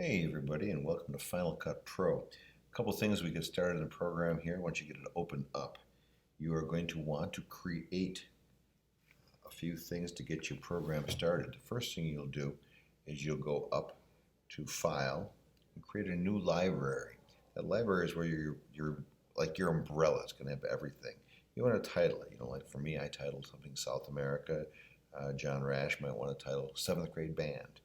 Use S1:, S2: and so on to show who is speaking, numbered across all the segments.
S1: Hey everybody, and welcome to Final Cut Pro. A couple things we get started in the program here. Once you get it opened up, you are going to want to create a few things to get your program started. The first thing you'll do is you'll go up to File and create a new library. That library is where your umbrella. It's going to have everything. You want to title it. Like for me, I titled something South America. John Rash might want to title 7th grade band.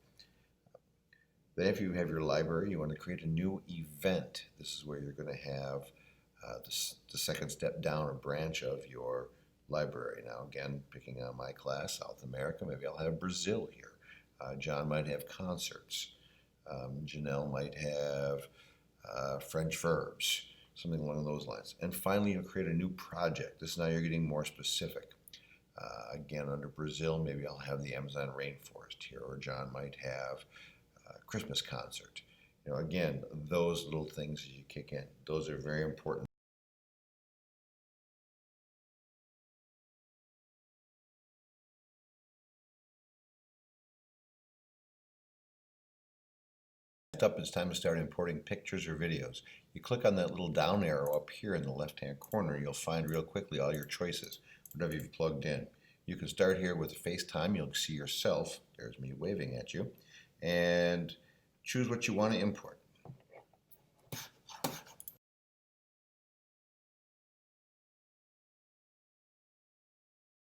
S1: Then if you have your library, you want to create a new event. This is where you're going to have the second step down, a branch of your library. Now again, picking on my class, South America, maybe I'll have Brazil here. John might have concerts. Janelle might have French verbs, something along those lines. And finally, you'll create a new project. This is now you're getting more specific. Again, under Brazil, maybe I'll have the Amazon rainforest here, or John might have Christmas concert. Again, those little things that you kick in, those are very important. Next up, it's time to start importing pictures or videos. You click on that little down arrow up here in the left-hand corner, you'll find real quickly all your choices, whatever you've plugged in. You can start here with FaceTime. You'll see yourself. There's me waving at you. And choose what you want to import.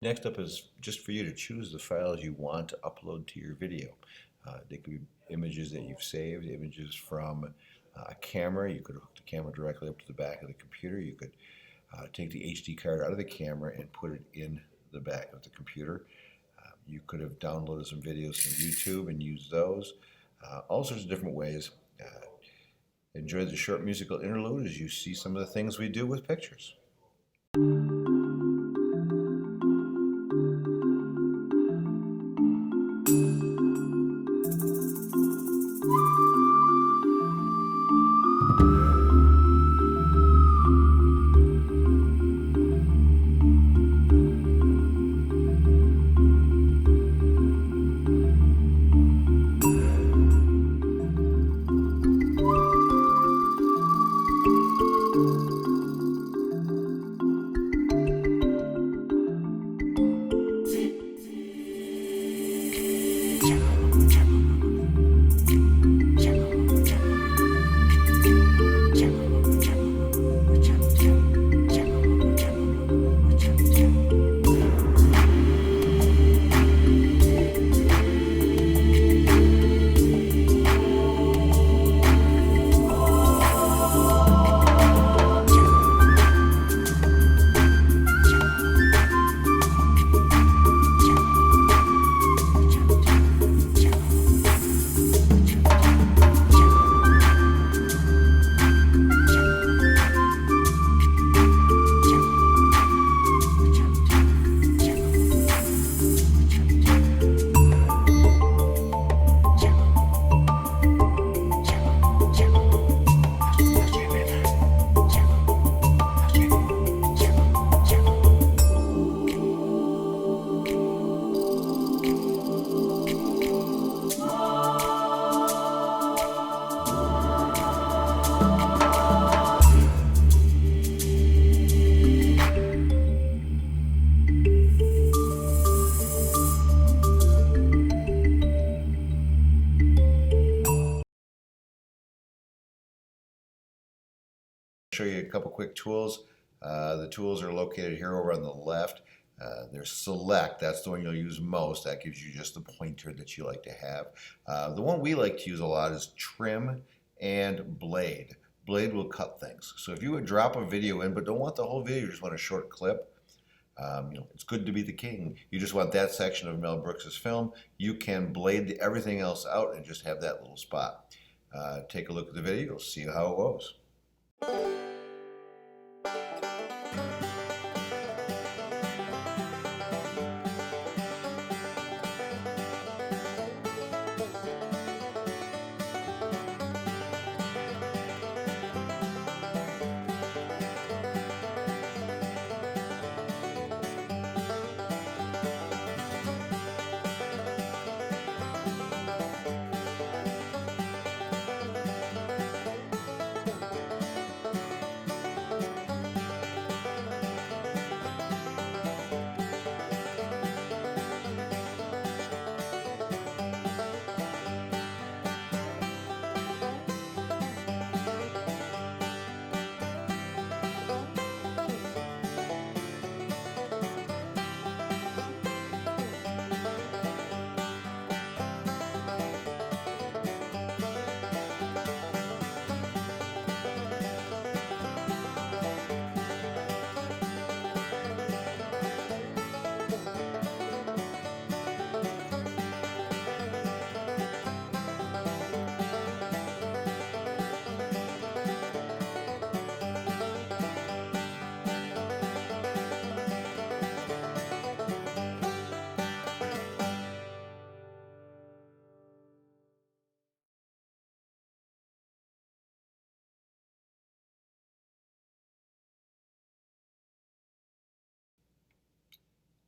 S1: Next up is just for you to choose the files you want to upload to your video. They could be images that you've saved, images from a camera. You could hook the camera directly up to the back of the computer. You could take the HD card out of the camera and put it in the back of the computer. You could have downloaded some videos from YouTube and used those. All sorts of different ways. Enjoy the short musical interlude as you see some of the things we do with pictures. Show you a couple quick tools. The tools are located here over on the left. There's Select. That's the one you'll use most. That gives you just the pointer that you like to have. The one we like to use a lot is Trim and Blade. Blade will cut things. So if you would drop a video in but don't want the whole video, you just want a short clip, it's good to be the king. You just want that section of Mel Brooks's film. You can blade everything else out and just have that little spot. Take a look at the video. You'll see how it goes.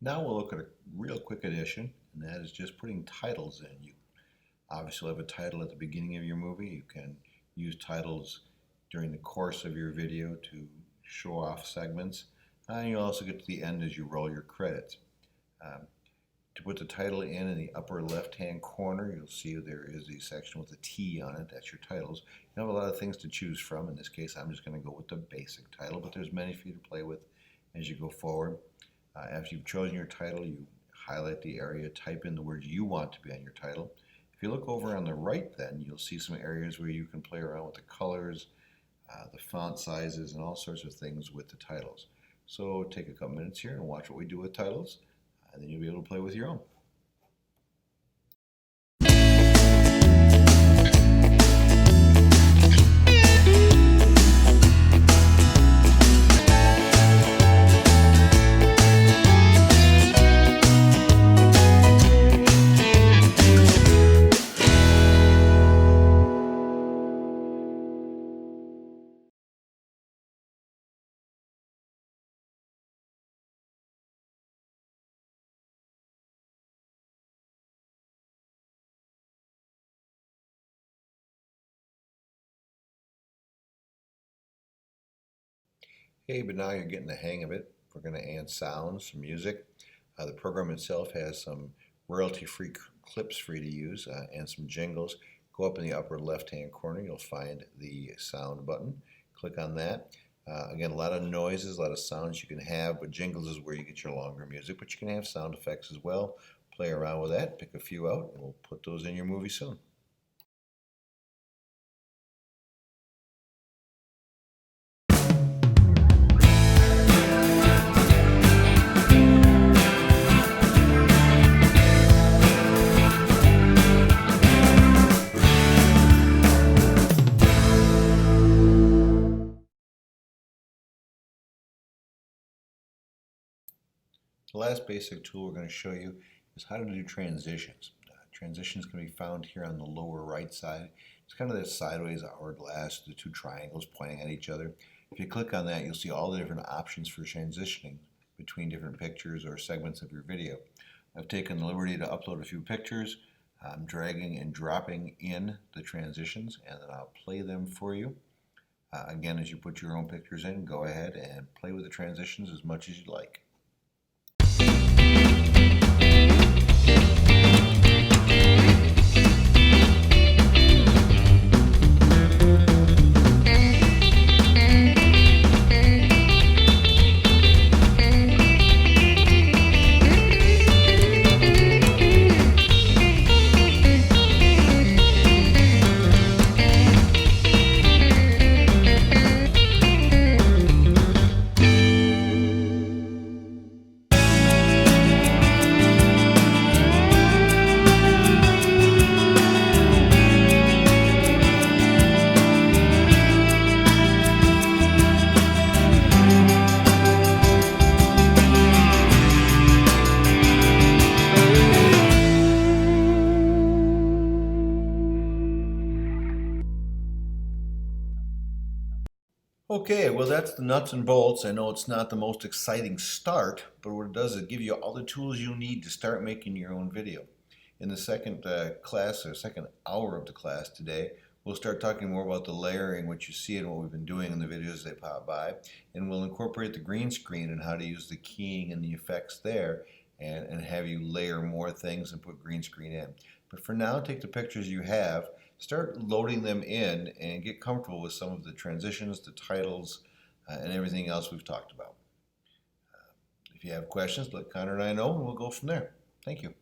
S1: Now we'll look at a real quick addition, and that is just putting titles in. You obviously have a title at the beginning of your movie. You can use titles during the course of your video to show off segments. And you'll also get to the end as you roll your credits. Um, to put the title in the upper left-hand corner, you'll see there is a section with a T on it. That's your titles. You have a lot of things to choose from. In this case, I'm just going to go with the basic title, but there's many for you to play with as you go forward. After you've chosen your title, you highlight the area, type in the words you want to be on your title. If you look over on the right then, you'll see some areas where you can play around with the colors, the font sizes, and all sorts of things with the titles. So take a couple minutes here and watch what we do with titles, and then you'll be able to play with your own. Hey, but now you're getting the hang of it. We're going to add sounds, some music. The program itself has some royalty-free clips for you to use and some jingles. Go up in the upper left-hand corner, you'll find the sound button. Click on that. Again, a lot of noises, a lot of sounds you can have, but jingles is where you get your longer music, but you can have sound effects as well. Play around with that, pick a few out, and we'll put those in your movie soon. The last basic tool we're going to show you is how to do transitions. Transitions can be found here on the lower right side. It's kind of that sideways hourglass, the two triangles pointing at each other. If you click on that, you'll see all the different options for transitioning between different pictures or segments of your video. I've taken the liberty to upload a few pictures. I'm dragging and dropping in the transitions, and then I'll play them for you. Again, as you put your own pictures in, go ahead and play with the transitions as much as you like. Okay, well that's the nuts and bolts. I know it's not the most exciting start, but what it does is give you all the tools you need to start making your own video. In the second class, or second hour of the class today, we'll start talking more about the layering, which you see in what we've been doing in the videos as they pop by, and we'll incorporate the green screen and how to use the keying and the effects there, and have you layer more things and put green screen in. But for now, take the pictures you have, start loading them in, and get comfortable with some of the transitions, the titles, and everything else we've talked about. If you have questions, let Connor and I know, and we'll go from there. Thank you.